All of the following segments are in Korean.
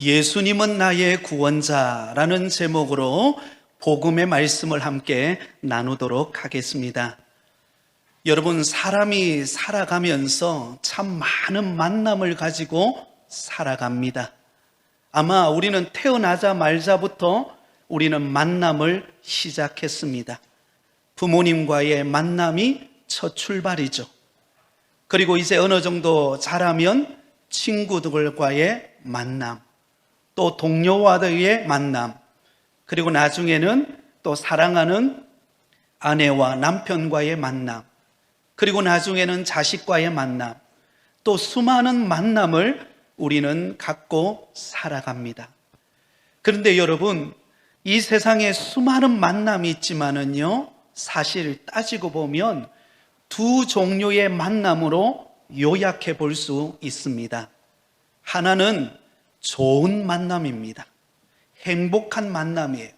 예수님은 나의 구원자라는 제목으로 복음의 말씀을 함께 나누도록 하겠습니다. 여러분, 사람이 살아가면서 참 많은 만남을 가지고 살아갑니다. 아마 우리는 태어나자마자부터 우리는 만남을 시작했습니다. 부모님과의 만남이 첫 출발이죠. 그리고 이제 어느 정도 자라면 친구들과의 만남, 또 동료와의 만남, 그리고 나중에는 또 사랑하는 아내와 남편과의 만남, 그리고 나중에는 자식과의 만남, 또 수많은 만남을 우리는 갖고 살아갑니다. 그런데 여러분, 이 세상에 수많은 만남이 있지만은요, 사실 따지고 보면 두 종류의 만남으로 요약해 볼 수 있습니다. 하나는 좋은 만남입니다. 행복한 만남이에요.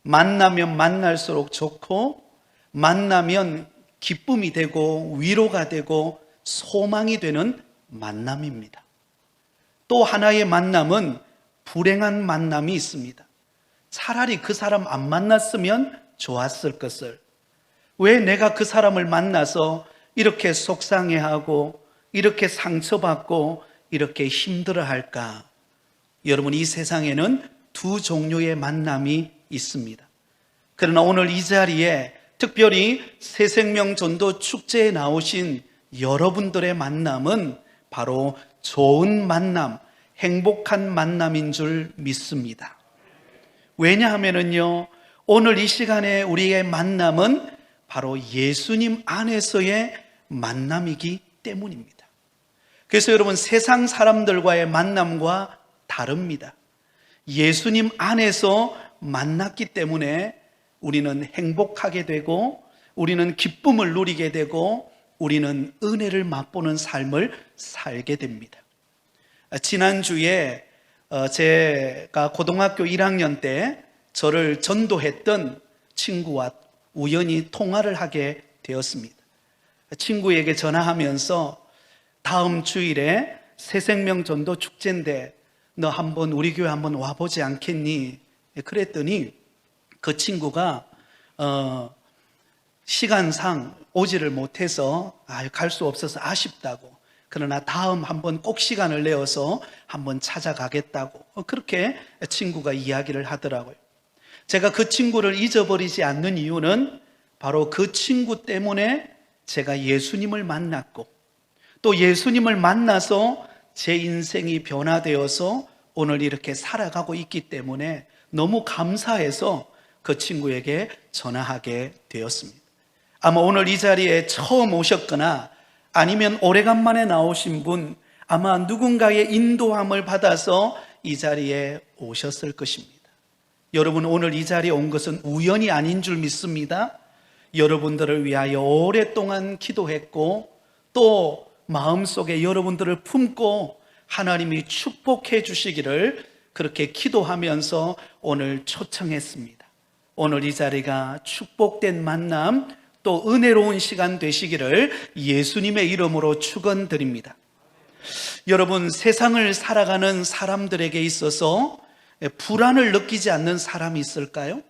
만나면 만날수록 좋고, 만나면 기쁨이 되고 위로가 되고 소망이 되는 만남입니다. 또 하나의 만남은 불행한 만남이 있습니다. 차라리 그 사람 안 만났으면 좋았을 것을, 왜 내가 그 사람을 만나서 이렇게 속상해하고 이렇게 상처받고 이렇게 힘들어할까? 여러분, 이 세상에는 두 종류의 만남이 있습니다. 그러나 오늘 이 자리에 특별히 새생명 전도 축제에 나오신 여러분들의 만남은 바로 좋은 만남, 행복한 만남인 줄 믿습니다. 왜냐하면요, 오늘 이 시간에 우리의 만남은 바로 예수님 안에서의 만남이기 때문입니다. 그래서 여러분, 세상 사람들과의 만남과 다릅니다. 예수님 안에서 만났기 때문에 우리는 행복하게 되고, 우리는 기쁨을 누리게 되고, 우리는 은혜를 맛보는 삶을 살게 됩니다. 지난주에 제가 고등학교 1학년 때 저를 전도했던 친구와 우연히 통화를 하게 되었습니다. 친구에게 전화하면서 다음 주일에 새생명 전도 축제인데 너 한번 우리 교회 한번 와보지 않겠니? 그랬더니 그 친구가 시간상 오지를 못해서 갈 수 없어서 아쉽다고, 그러나 다음 한번 꼭 시간을 내어서 한번 찾아가겠다고 그렇게 친구가 이야기를 하더라고요. 제가 그 친구를 잊어버리지 않는 이유는 바로 그 친구 때문에 제가 예수님을 만났고, 또 예수님을 만나서 제 인생이 변화되어서 오늘 이렇게 살아가고 있기 때문에 너무 감사해서 그 친구에게 전화하게 되었습니다. 아마 오늘 이 자리에 처음 오셨거나 아니면 오래간만에 나오신 분, 아마 누군가의 인도함을 받아서 이 자리에 오셨을 것입니다. 여러분, 오늘 이 자리에 온 것은 우연이 아닌 줄 믿습니다. 여러분들을 위하여 오랫동안 기도했고, 또 마음속에 여러분들을 품고 하나님이 축복해 주시기를 그렇게 기도하면서 오늘 초청했습니다. 오늘 이 자리가 축복된 만남, 또 은혜로운 시간 되시기를 예수님의 이름으로 축원드립니다. 여러분, 세상을 살아가는 사람들에게 있어서 불안을 느끼지 않는 사람이 있을까요?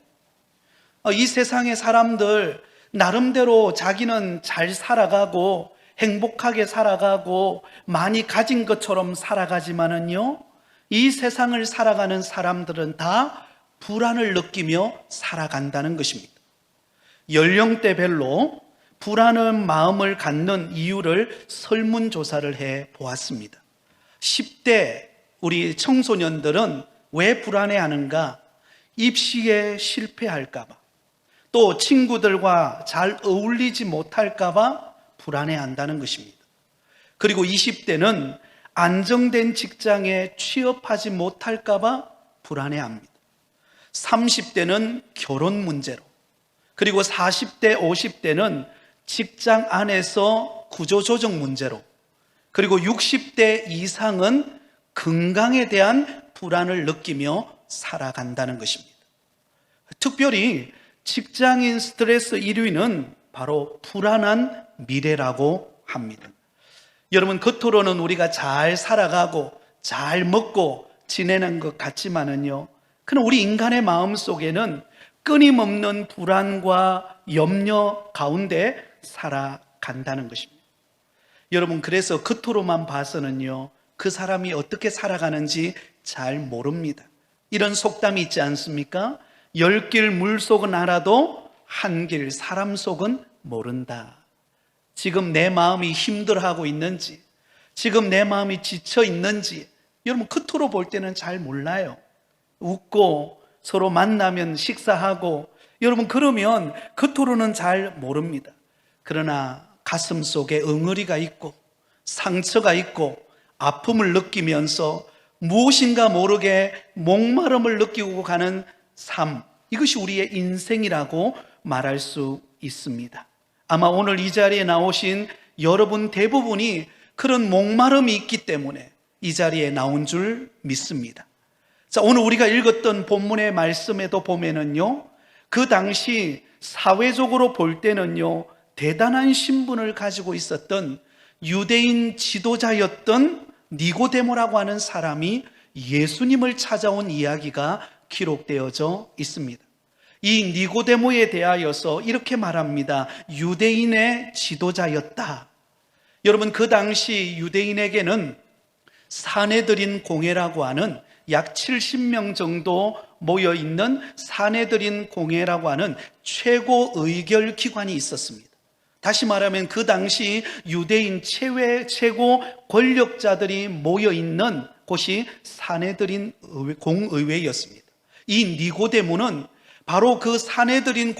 이 세상의 사람들 나름대로 자기는 잘 살아가고 행복하게 살아가고 많이 가진 것처럼 살아가지만은요, 이 세상을 살아가는 사람들은 다 불안을 느끼며 살아간다는 것입니다. 연령대별로 불안한 마음을 갖는 이유를 설문조사를 해 보았습니다. 10대 우리 청소년들은 왜 불안해하는가? 입시에 실패할까봐, 또 친구들과 잘 어울리지 못할까봐 불안해한다는 것입니다. 그리고 20대는 안정된 직장에 취업하지 못할까봐 불안해합니다. 30대는 결혼 문제로, 그리고 40대, 50대는 직장 안에서 구조조정 문제로, 그리고 60대 이상은 건강에 대한 불안을 느끼며 살아간다는 것입니다. 특별히 직장인 스트레스 1위는 바로 불안한 미래라고 합니다. 여러분, 겉으로는 우리가 잘 살아가고 잘 먹고 지내는 것 같지만은요, 그러나 우리 인간의 마음 속에는 끊임없는 불안과 염려 가운데 살아간다는 것입니다. 여러분, 그래서 겉으로만 봐서는요, 그 사람이 어떻게 살아가는지 잘 모릅니다. 이런 속담이 있지 않습니까? 10길 물속은 알아도 한 길 사람 속은 모른다. 지금 내 마음이 힘들어하고 있는지, 지금 내 마음이 지쳐 있는지 여러분 겉으로 볼 때는 잘 몰라요. 웃고 서로 만나면 식사하고 여러분 그러면 겉으로는 잘 모릅니다. 그러나 가슴 속에 엉어리가 있고 상처가 있고 아픔을 느끼면서 무엇인가 모르게 목마름을 느끼고 가는 삶, 이것이 우리의 인생이라고 말할 수 있습니다. 아마 오늘 이 자리에 나오신 여러분 대부분이 그런 목마름이 있기 때문에 이 자리에 나온 줄 믿습니다. 자, 오늘 우리가 읽었던 본문의 말씀에도 보면은요, 그 당시 사회적으로 볼 때는요, 대단한 신분을 가지고 있었던 유대인 지도자였던 니고데모라고 하는 사람이 예수님을 찾아온 이야기가 기록되어져 있습니다. 이 니고데모에 대하여서 이렇게 말합니다. 유대인의 지도자였다. 여러분, 그 당시 유대인에게는 사내들인 공회라고 하는 약 70명 정도 모여있는 사내들인 공회라고 하는 최고 의결 기관이 있었습니다. 다시 말하면 그 당시 유대인 최고 권력자들이 모여있는 곳이 사내들인 공의회였습니다. 이 니고데모는 바로 그 사내들인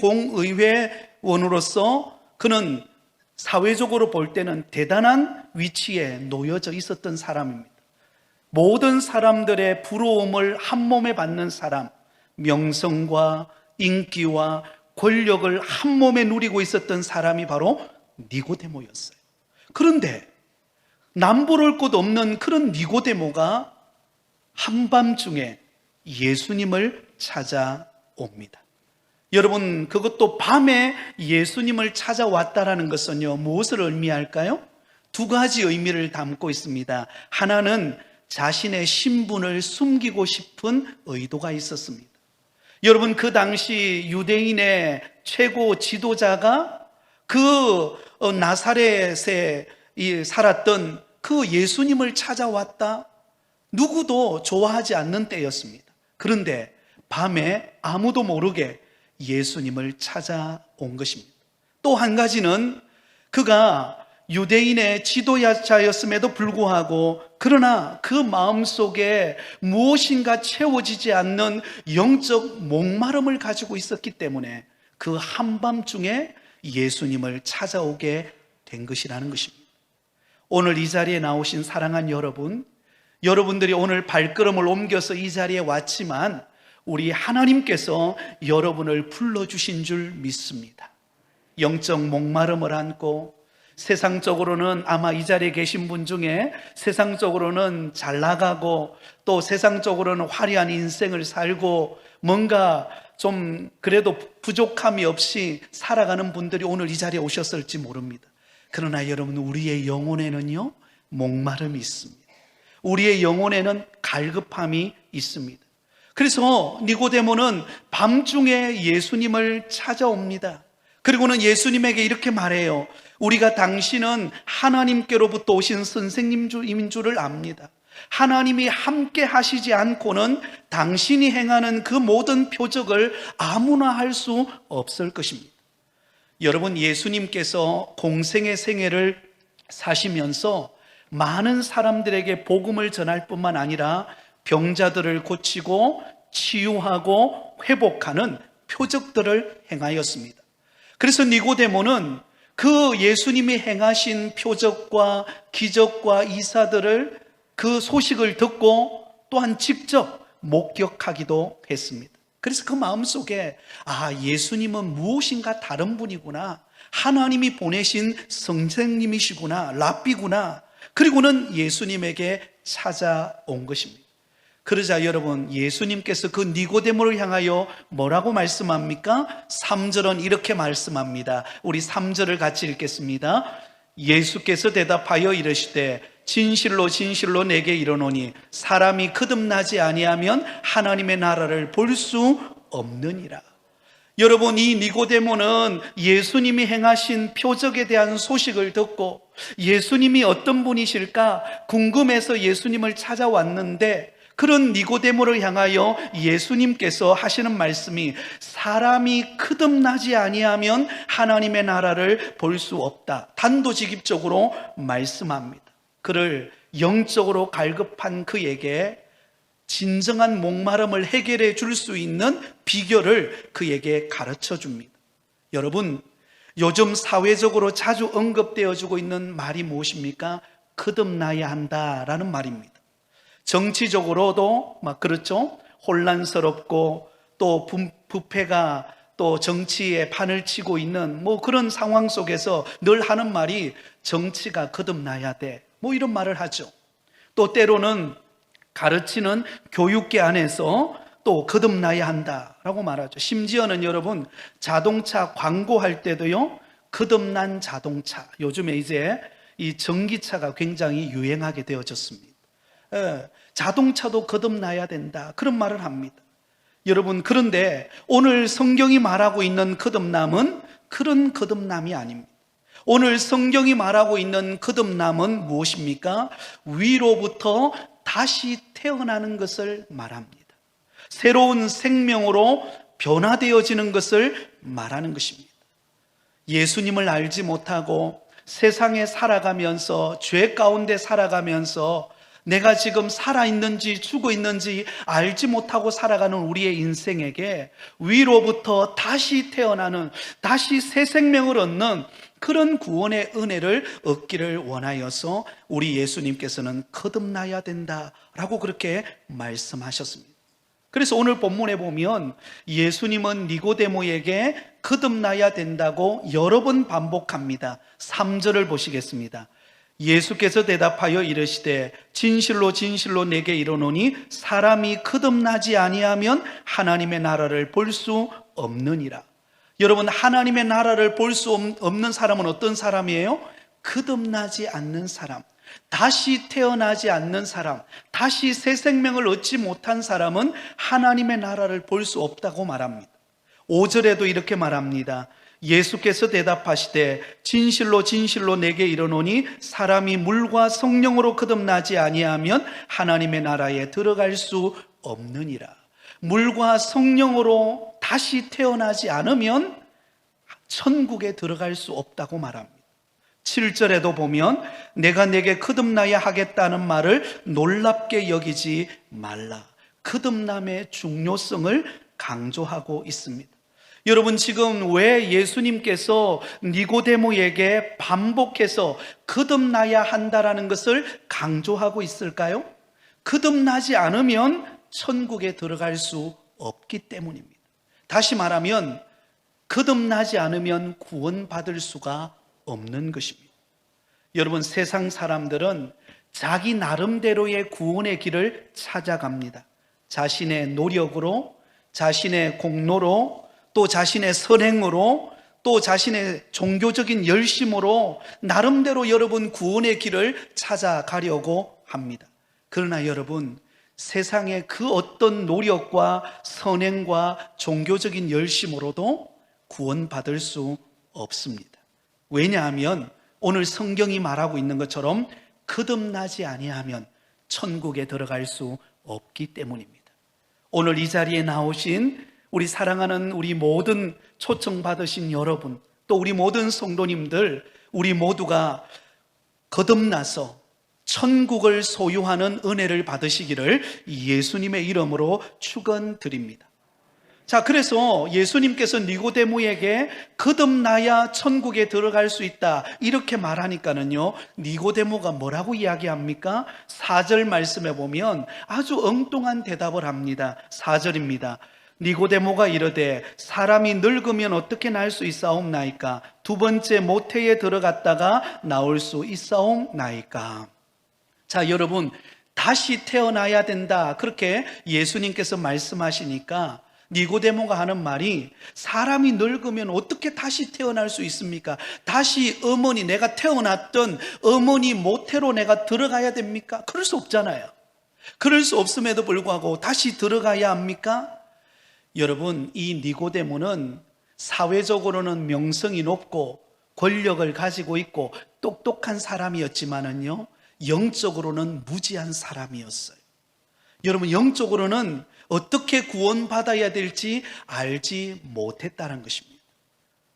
공의회원으로서 그는 사회적으로 볼 때는 대단한 위치에 놓여져 있었던 사람입니다. 모든 사람들의 부러움을 한 몸에 받는 사람, 명성과 인기와 권력을 한 몸에 누리고 있었던 사람이 바로 니고데모였어요. 그런데 남부를 곳 없는 그런 니고데모가 한밤중에 예수님을 찾아옵니다. 여러분, 그것도 밤에 예수님을 찾아왔다라는 것은요, 무엇을 의미할까요? 두 가지 의미를 담고 있습니다. 하나는 자신의 신분을 숨기고 싶은 의도가 있었습니다. 여러분, 그 당시 유대인의 최고 지도자가 그 나사렛에 살았던 그 예수님을 찾아왔다, 누구도 좋아하지 않는 때였습니다. 그런데 밤에 아무도 모르게 예수님을 찾아온 것입니다. 또 한 가지는 그가 유대인의 지도자였음에도 불구하고 그러나 그 마음속에 무엇인가 채워지지 않는 영적 목마름을 가지고 있었기 때문에 그 한밤중에 예수님을 찾아오게 된 것이라는 것입니다. 오늘 이 자리에 나오신 사랑한 여러분, 여러분들이 오늘 발걸음을 옮겨서 이 자리에 왔지만 우리 하나님께서 여러분을 불러주신 줄 믿습니다. 영적 목마름을 안고 세상적으로는 아마 이 자리에 계신 분 중에 세상적으로는 잘 나가고 또 세상적으로는 화려한 인생을 살고 뭔가 좀 그래도 부족함이 없이 살아가는 분들이 오늘 이 자리에 오셨을지 모릅니다. 그러나 여러분, 우리의 영혼에는요, 목마름이 있습니다. 우리의 영혼에는 갈급함이 있습니다. 그래서 니고데모는 밤중에 예수님을 찾아옵니다. 그리고는 예수님에게 이렇게 말해요. 우리가 당신은 하나님께로부터 오신 선생님인 줄을 압니다. 하나님이 함께 하시지 않고는 당신이 행하는 그 모든 표적을 아무나 할 수 없을 것입니다. 여러분, 예수님께서 공생의 생애를 사시면서 많은 사람들에게 복음을 전할 뿐만 아니라 병자들을 고치고 치유하고 회복하는 표적들을 행하였습니다. 그래서 니고데모는 그 예수님이 행하신 표적과 기적과 이사들을 그 소식을 듣고 또한 직접 목격하기도 했습니다. 그래서 그 마음속에 예수님은 무엇인가 다른 분이구나, 하나님이 보내신 선생님이시구나, 랍비구나, 그리고는 예수님에게 찾아온 것입니다. 그러자 여러분, 예수님께서 그 니고데모를 향하여 뭐라고 말씀합니까? 3절은 이렇게 말씀합니다. 우리 3절을 같이 읽겠습니다. 예수께서 대답하여 이르시되 진실로 진실로 내게 이르노니 사람이 거듭나지 아니하면 하나님의 나라를 볼 수 없느니라. 여러분, 이 니고데모는 예수님이 행하신 표적에 대한 소식을 듣고 예수님이 어떤 분이실까 궁금해서 예수님을 찾아왔는데, 그런 니고데모를 향하여 예수님께서 하시는 말씀이 사람이 거듭나지 아니하면 하나님의 나라를 볼 수 없다, 단도직입적으로 말씀합니다. 그를 영적으로 갈급한 그에게 진정한 목마름을 해결해 줄 수 있는 비결을 그에게 가르쳐 줍니다. 여러분, 요즘 사회적으로 자주 언급되어지고 있는 말이 무엇입니까? 거듭나야 한다라는 말입니다. 정치적으로도 막 그렇죠. 혼란스럽고 또 부패가 또 정치에 판을 치고 있는 그런 상황 속에서 늘 하는 말이 정치가 거듭나야 돼, 이런 말을 하죠. 또 때로는 가르치는 교육계 안에서 또 거듭나야 한다라고 말하죠. 심지어는 여러분, 자동차 광고할 때도요, 거듭난 자동차, 요즘에 이제 이 전기차가 굉장히 유행하게 되어졌습니다. 자동차도 거듭나야 된다, 그런 말을 합니다. 여러분, 그런데 오늘 성경이 말하고 있는 거듭남은 그런 거듭남이 아닙니다. 오늘 성경이 말하고 있는 거듭남은 무엇입니까? 위로부터 다시 태어나는 것을 말합니다. 새로운 생명으로 변화되어지는 것을 말하는 것입니다. 예수님을 알지 못하고 세상에 살아가면서, 죄 가운데 살아가면서 내가 지금 살아있는지 죽어있는지 알지 못하고 살아가는 우리의 인생에게 위로부터 다시 태어나는, 다시 새 생명을 얻는 그런 구원의 은혜를 얻기를 원하여서 우리 예수님께서는 거듭나야 된다라고 그렇게 말씀하셨습니다. 그래서 오늘 본문에 보면 예수님은 니고데모에게 거듭나야 된다고 여러 번 반복합니다. 3절을 보시겠습니다. 예수께서 대답하여 이르시되 진실로 진실로 내게 이르노니 사람이 거듭나지 아니하면 하나님의 나라를 볼 수 없느니라. 여러분, 하나님의 나라를 볼 수 없는 사람은 어떤 사람이에요? 거듭나지 않는 사람, 다시 태어나지 않는 사람, 다시 새 생명을 얻지 못한 사람은 하나님의 나라를 볼 수 없다고 말합니다. 5절에도 이렇게 말합니다. 예수께서 대답하시되 진실로 진실로 내게 이르노니 사람이 물과 성령으로 거듭나지 아니하면 하나님의 나라에 들어갈 수 없느니라. 물과 성령으로 다시 태어나지 않으면 천국에 들어갈 수 없다고 말합니다. 7절에도 보면 내가 내게 거듭나야 하겠다는 말을 놀랍게 여기지 말라. 거듭남의 중요성을 강조하고 있습니다. 여러분, 지금 왜 예수님께서 니고데모에게 반복해서 거듭나야 한다라는 것을 강조하고 있을까요? 거듭나지 않으면 천국에 들어갈 수 없기 때문입니다. 다시 말하면 거듭나지 않으면 구원받을 수가 없는 것입니다. 여러분, 세상 사람들은 자기 나름대로의 구원의 길을 찾아갑니다. 자신의 노력으로, 자신의 공로로, 또 자신의 선행으로, 또 자신의 종교적인 열심으로 나름대로 여러분 구원의 길을 찾아가려고 합니다. 그러나 여러분, 세상의 그 어떤 노력과 선행과 종교적인 열심으로도 구원받을 수 없습니다. 왜냐하면 오늘 성경이 말하고 있는 것처럼 거듭나지 아니하면 천국에 들어갈 수 없기 때문입니다. 오늘 이 자리에 나오신 우리 사랑하는 우리 모든 초청받으신 여러분, 또 우리 모든 성도님들, 우리 모두가 거듭나서 천국을 소유하는 은혜를 받으시기를 예수님의 이름으로 축원드립니다. 자, 그래서 예수님께서 니고데모에게 거듭나야 천국에 들어갈 수 있다 이렇게 말하니까는요, 니고데모가 뭐라고 이야기합니까? 4절 말씀에 보면 아주 엉뚱한 대답을 합니다. 4절입니다. 니고데모가 이르되 사람이 늙으면 어떻게 날 수 있사옵나이까? 두 번째 모태에 들어갔다가 나올 수 있사옵나이까? 자, 여러분, 다시 태어나야 된다 그렇게 예수님께서 말씀하시니까 니고데모가 하는 말이 사람이 늙으면 어떻게 다시 태어날 수 있습니까? 다시 어머니, 내가 태어났던 어머니 모태로 내가 들어가야 됩니까? 그럴 수 없잖아요. 그럴 수 없음에도 불구하고 다시 들어가야 합니까? 여러분, 이 니고데모는 사회적으로는 명성이 높고 권력을 가지고 있고 똑똑한 사람이었지만은요, 영적으로는 무지한 사람이었어요. 여러분, 영적으로는 어떻게 구원받아야 될지 알지 못했다는 것입니다.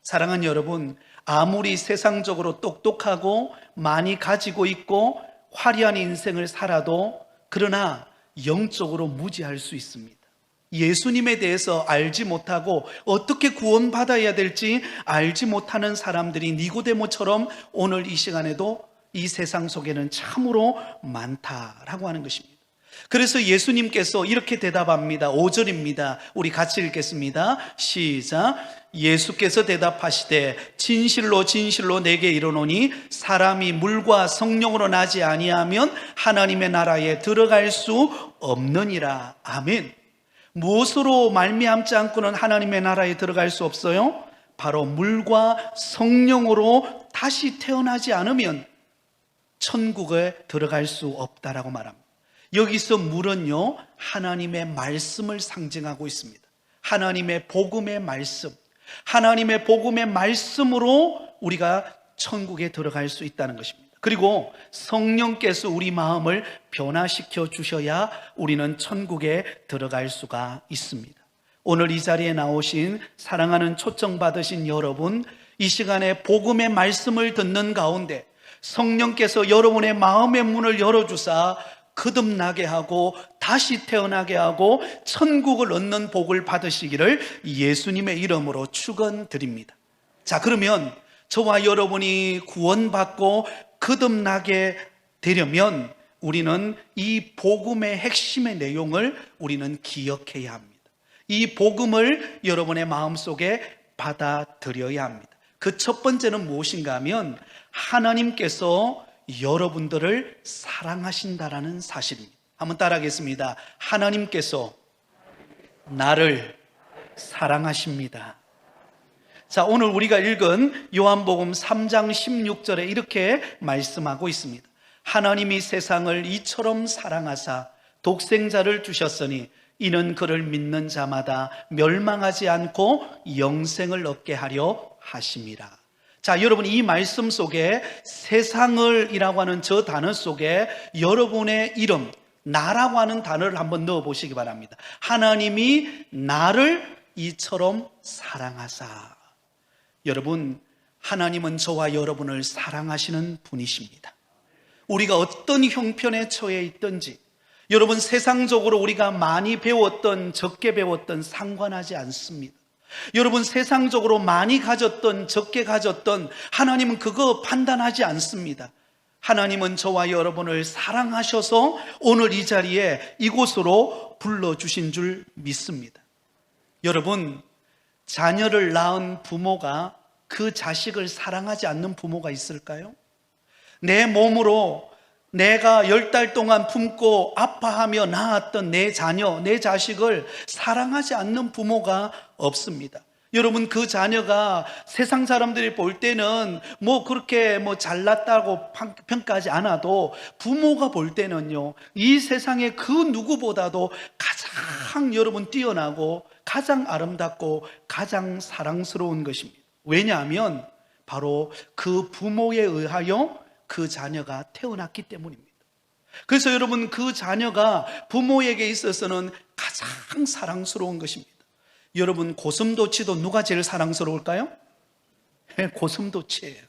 사랑하는 여러분, 아무리 세상적으로 똑똑하고 많이 가지고 있고 화려한 인생을 살아도 그러나 영적으로 무지할 수 있습니다. 예수님에 대해서 알지 못하고 어떻게 구원받아야 될지 알지 못하는 사람들이 니고데모처럼 오늘 이 시간에도 이 세상 속에는 참으로 많다라고 하는 것입니다. 그래서 예수님께서 이렇게 대답합니다. 5절입니다. 우리 같이 읽겠습니다. 시작. 예수께서 대답하시되 진실로 진실로 내게 이르노니 사람이 물과 성령으로 나지 아니하면 하나님의 나라에 들어갈 수 없느니라. 아멘. 무엇으로 말미암지 않고는 하나님의 나라에 들어갈 수 없어요? 바로 물과 성령으로 다시 태어나지 않으면 천국에 들어갈 수 없다라고 말합니다. 여기서 물은요, 하나님의 말씀을 상징하고 있습니다. 하나님의 복음의 말씀, 하나님의 복음의 말씀으로 우리가 천국에 들어갈 수 있다는 것입니다. 그리고 성령께서 우리 마음을 변화시켜 주셔야 우리는 천국에 들어갈 수가 있습니다. 오늘 이 자리에 나오신 사랑하는 초청받으신 여러분, 이 시간에 복음의 말씀을 듣는 가운데 성령께서 여러분의 마음의 문을 열어주사 거듭나게 하고 다시 태어나게 하고 천국을 얻는 복을 받으시기를 예수님의 이름으로 축원드립니다. 자, 그러면 저와 여러분이 구원받고 거듭나게 되려면 우리는 이 복음의 핵심의 내용을 우리는 기억해야 합니다. 이 복음을 여러분의 마음속에 받아들여야 합니다. 그 첫 번째는 무엇인가 하면 하나님께서 여러분들을 사랑하신다라는 사실입니다. 한번 따라하겠습니다. 하나님께서 나를 사랑하십니다. 자, 오늘 우리가 읽은 요한복음 3장 16절에 이렇게 말씀하고 있습니다. 하나님이 세상을 이처럼 사랑하사 독생자를 주셨으니 이는 그를 믿는 자마다 멸망하지 않고 영생을 얻게 하려 하심이라. 자, 여러분, 이 말씀 속에 세상을 이라고 하는 저 단어 속에 여러분의 이름, 나라고 하는 단어를 한번 넣어 보시기 바랍니다. 하나님이 나를 이처럼 사랑하사. 여러분, 하나님은 저와 여러분을 사랑하시는 분이십니다. 우리가 어떤 형편에 처해 있든지, 여러분, 세상적으로 우리가 많이 배웠던 적게 배웠던 상관하지 않습니다. 여러분, 세상적으로 많이 가졌던 적게 가졌던 하나님은 그거 판단하지 않습니다. 하나님은 저와 여러분을 사랑하셔서 오늘 이 자리에 이곳으로 불러주신 줄 믿습니다. 여러분, 자녀를 낳은 부모가 그 자식을 사랑하지 않는 부모가 있을까요? 내 몸으로 내가 10달 동안 품고 아파하며 낳았던 내 자녀, 내 자식을 사랑하지 않는 부모가 없습니다. 여러분, 그 자녀가 세상 사람들이 볼 때는 그렇게 잘났다고 평가하지 않아도 부모가 볼 때는요, 이 세상에 그 누구보다도 가장 여러분 뛰어나고 가장 아름답고 가장 사랑스러운 것입니다. 왜냐하면 바로 그 부모에 의하여 그 자녀가 태어났기 때문입니다. 그래서 여러분, 그 자녀가 부모에게 있어서는 가장 사랑스러운 것입니다. 여러분, 고슴도치도 누가 제일 사랑스러울까요? 고슴도치예요.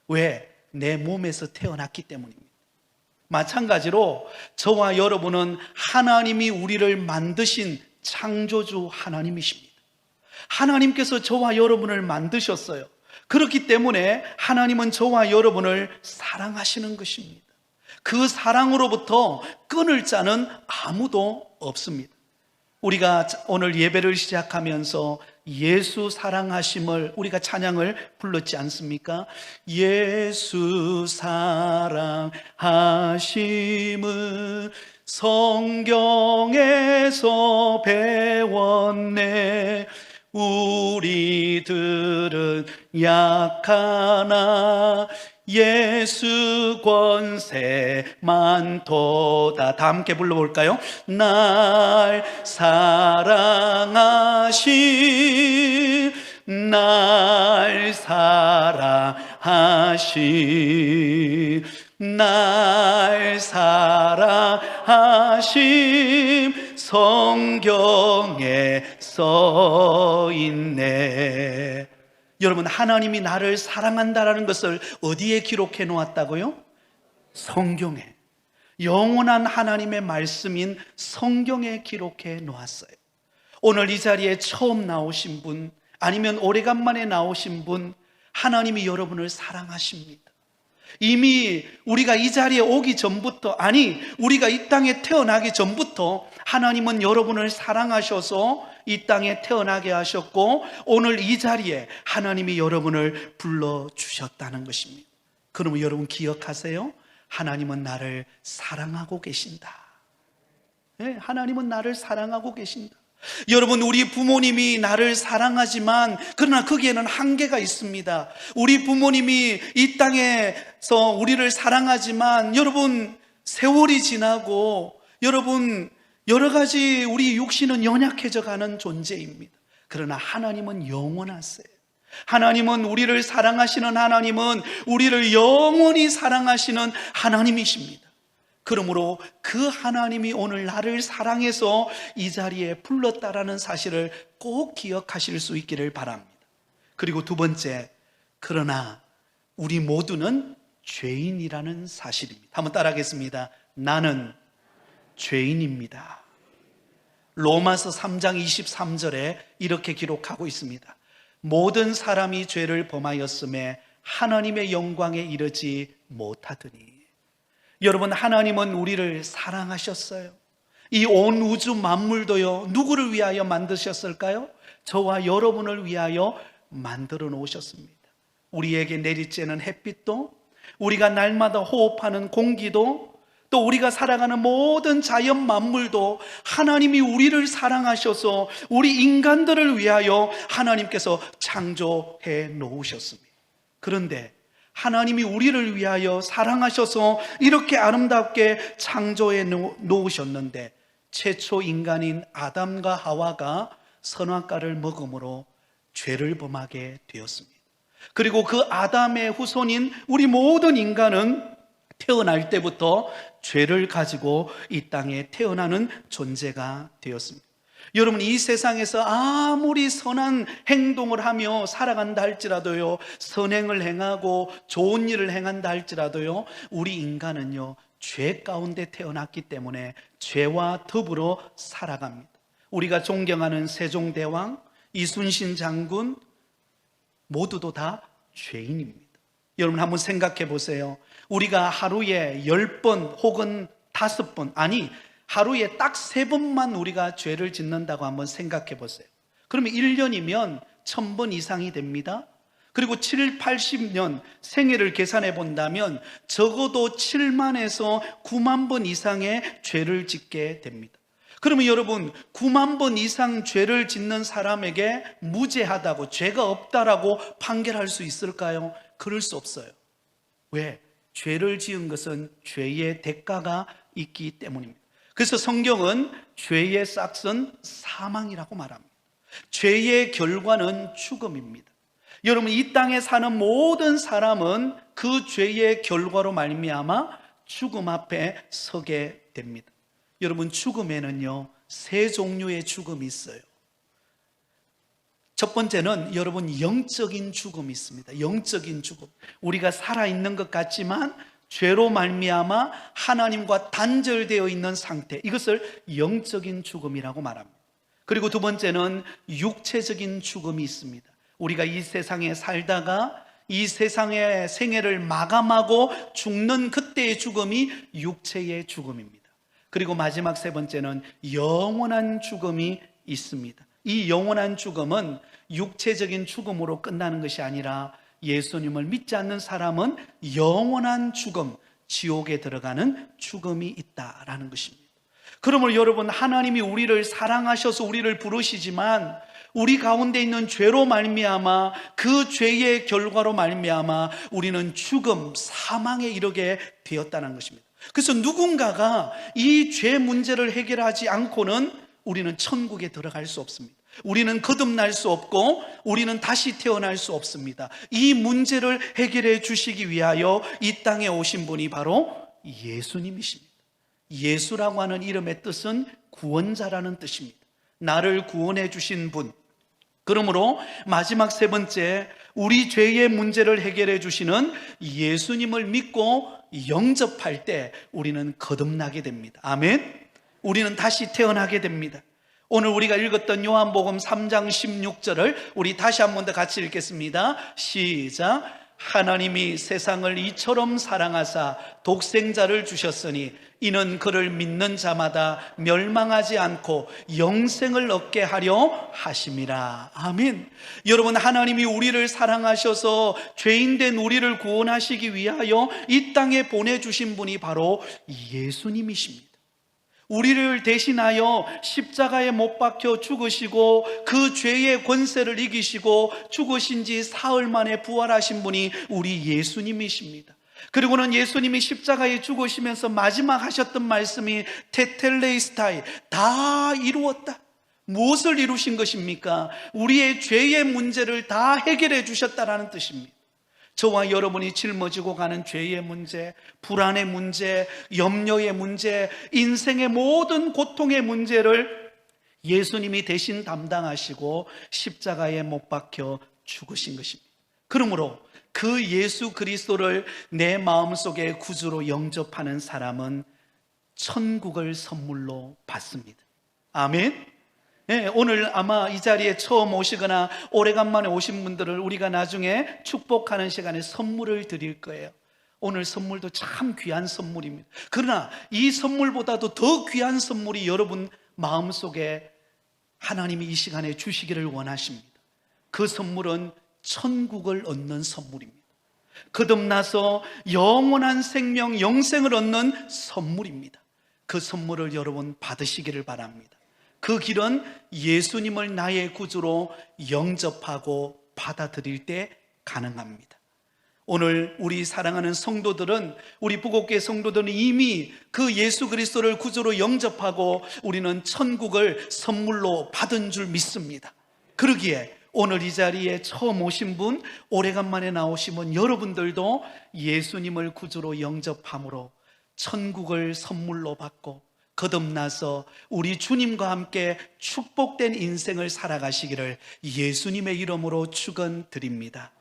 왜? 내 몸에서 태어났기 때문입니다. 마찬가지로 저와 여러분은 하나님이 우리를 만드신 창조주 하나님이십니다. 하나님께서 저와 여러분을 만드셨어요. 그렇기 때문에 하나님은 저와 여러분을 사랑하시는 것입니다. 그 사랑으로부터 끊을 자는 아무도 없습니다. 우리가 오늘 예배를 시작하면서 예수 사랑하심을 우리가 찬양을 불렀지 않습니까? 예수 사랑하심을 성경에서 배웠네. 우리들은 약하나 예수 권세 많도다. 다 함께 불러볼까요? 날 사랑하신, 날 사랑하신, 날 사랑하심 성경에 써있네. 여러분, 하나님이 나를 사랑한다라는 것을 어디에 기록해 놓았다고요? 성경에. 영원한 하나님의 말씀인 성경에 기록해 놓았어요. 오늘 이 자리에 처음 나오신 분, 아니면 오래간만에 나오신 분, 하나님이 여러분을 사랑하십니다. 이미 우리가 이 자리에 오기 전부터, 아니 우리가 이 땅에 태어나기 전부터 하나님은 여러분을 사랑하셔서 이 땅에 태어나게 하셨고, 오늘 이 자리에 하나님이 여러분을 불러주셨다는 것입니다. 그러면 여러분 기억하세요? 하나님은 나를 사랑하고 계신다. 네, 하나님은 나를 사랑하고 계신다. 여러분, 우리 부모님이 나를 사랑하지만 그러나 거기에는 한계가 있습니다. 우리 부모님이 이 땅에서 우리를 사랑하지만 여러분, 세월이 지나고 여러분, 여러 가지 우리 육신은 연약해져 가는 존재입니다. 그러나 하나님은 영원하세요. 하나님은 우리를 사랑하시는 하나님은 우리를 영원히 사랑하시는 하나님이십니다. 그러므로 그 하나님이 오늘 나를 사랑해서 이 자리에 불렀다라는 사실을 꼭 기억하실 수 있기를 바랍니다. 그리고 두 번째, 그러나 우리 모두는 죄인이라는 사실입니다. 한번 따라하겠습니다. 나는 죄인입니다. 로마서 3장 23절에 이렇게 기록하고 있습니다. 모든 사람이 죄를 범하였음에 하나님의 영광에 이르지 못하더니. 여러분, 하나님은 우리를 사랑하셨어요. 이 온 우주 만물도요, 누구를 위하여 만드셨을까요? 저와 여러분을 위하여 만들어 놓으셨습니다. 우리에게 내리쬐는 햇빛도, 우리가 날마다 호흡하는 공기도, 또 우리가 살아가는 모든 자연 만물도 하나님이 우리를 사랑하셔서 우리 인간들을 위하여 하나님께서 창조해 놓으셨습니다. 그런데 하나님이 우리를 위하여 사랑하셔서 이렇게 아름답게 창조해 놓으셨는데, 최초 인간인 아담과 하와가 선악과를 먹음으로 죄를 범하게 되었습니다. 그리고 그 아담의 후손인 우리 모든 인간은 태어날 때부터 죄를 가지고 이 땅에 태어나는 존재가 되었습니다. 여러분, 이 세상에서 아무리 선한 행동을 하며 살아간다 할지라도요, 선행을 행하고 좋은 일을 행한다 할지라도요, 우리 인간은요, 죄 가운데 태어났기 때문에 죄와 더불어 살아갑니다. 우리가 존경하는 세종대왕, 이순신 장군 모두도 다 죄인입니다. 여러분, 한번 생각해 보세요. 우리가 하루에 10번 혹은 5번, 아니 하루에 딱 3번만 우리가 죄를 짓는다고 한번 생각해 보세요. 그러면 1년이면 1000번 이상이 됩니다. 그리고 7, 80년 생애를 계산해 본다면 적어도 7만에서 9만 번 이상의 죄를 짓게 됩니다. 그러면 여러분, 9만 번 이상 죄를 짓는 사람에게 무죄하다고, 죄가 없다라고 판결할 수 있을까요? 그럴 수 없어요. 왜? 죄를 지은 것은 죄의 대가가 있기 때문입니다. 그래서 성경은 죄의 싹은 사망이라고 말합니다. 죄의 결과는 죽음입니다. 여러분, 이 땅에 사는 모든 사람은 그 죄의 결과로 말미암아 죽음 앞에 서게 됩니다. 여러분, 죽음에는요, 3종류의 죽음이 있어요. 첫 번째는 여러분, 영적인 죽음이 있습니다. 영적인 죽음. 우리가 살아있는 것 같지만 죄로 말미암아 하나님과 단절되어 있는 상태, 이것을 영적인 죽음이라고 말합니다. 그리고 두 번째는 육체적인 죽음이 있습니다. 우리가 이 세상에 살다가 이 세상의 생애를 마감하고 죽는 그때의 죽음이 육체의 죽음입니다. 그리고 마지막 세 번째는 영원한 죽음이 있습니다. 이 영원한 죽음은 육체적인 죽음으로 끝나는 것이 아니라 예수님을 믿지 않는 사람은 영원한 죽음, 지옥에 들어가는 죽음이 있다라는 것입니다. 그러므로 여러분, 하나님이 우리를 사랑하셔서 우리를 부르시지만 우리 가운데 있는 죄로 말미암아, 그 죄의 결과로 말미암아 우리는 죽음, 사망에 이르게 되었다는 것입니다. 그래서 누군가가 이 죄 문제를 해결하지 않고는 우리는 천국에 들어갈 수 없습니다. 우리는 거듭날 수 없고 우리는 다시 태어날 수 없습니다. 이 문제를 해결해 주시기 위하여 이 땅에 오신 분이 바로 예수님이십니다. 예수라고 하는 이름의 뜻은 구원자라는 뜻입니다. 나를 구원해 주신 분. 그러므로 마지막 세 번째, 우리 죄의 문제를 해결해 주시는 예수님을 믿고 영접할 때 우리는 거듭나게 됩니다. 아멘. 우리는 다시 태어나게 됩니다. 오늘 우리가 읽었던 요한복음 3장 16절을 우리 다시 한 번 더 같이 읽겠습니다. 시작. 하나님이 세상을 이처럼 사랑하사 독생자를 주셨으니 이는 그를 믿는 자마다 멸망하지 않고 영생을 얻게 하려 하심이라. 아멘. 여러분, 하나님이 우리를 사랑하셔서 죄인된 우리를 구원하시기 위하여 이 땅에 보내주신 분이 바로 예수님이십니다. 우리를 대신하여 십자가에 못 박혀 죽으시고 그 죄의 권세를 이기시고 죽으신 지 사흘 만에 부활하신 분이 우리 예수님이십니다. 그리고는 예수님이 십자가에 죽으시면서 마지막 하셨던 말씀이 테텔레이스타이, 다 이루었다. 무엇을 이루신 것입니까? 우리의 죄의 문제를 다 해결해 주셨다라는 뜻입니다. 저와 여러분이 짊어지고 가는 죄의 문제, 불안의 문제, 염려의 문제, 인생의 모든 고통의 문제를 예수님이 대신 담당하시고 십자가에 못 박혀 죽으신 것입니다. 그러므로 그 예수 그리스도를 내 마음속에 구주로 영접하는 사람은 천국을 선물로 받습니다. 아멘. 네, 오늘 아마 이 자리에 처음 오시거나 오래간만에 오신 분들을 우리가 나중에 축복하는 시간에 선물을 드릴 거예요. 오늘 선물도 참 귀한 선물입니다. 그러나 이 선물보다도 더 귀한 선물이 여러분 마음속에 하나님이 이 시간에 주시기를 원하십니다. 그 선물은 천국을 얻는 선물입니다. 거듭나서 영원한 생명, 영생을 얻는 선물입니다. 그 선물을 여러분 받으시기를 바랍니다. 그 길은 예수님을 나의 구주로 영접하고 받아들일 때 가능합니다. 오늘 우리 사랑하는 성도들은, 우리 부곡교회 성도들은 이미 그 예수 그리스도를 구주로 영접하고 우리는 천국을 선물로 받은 줄 믿습니다. 그러기에 오늘 이 자리에 처음 오신 분, 오래간만에 나오신 분, 여러분들도 예수님을 구주로 영접함으로 천국을 선물로 받고 거듭나서 우리 주님과 함께 축복된 인생을 살아가시기를 예수님의 이름으로 축원드립니다.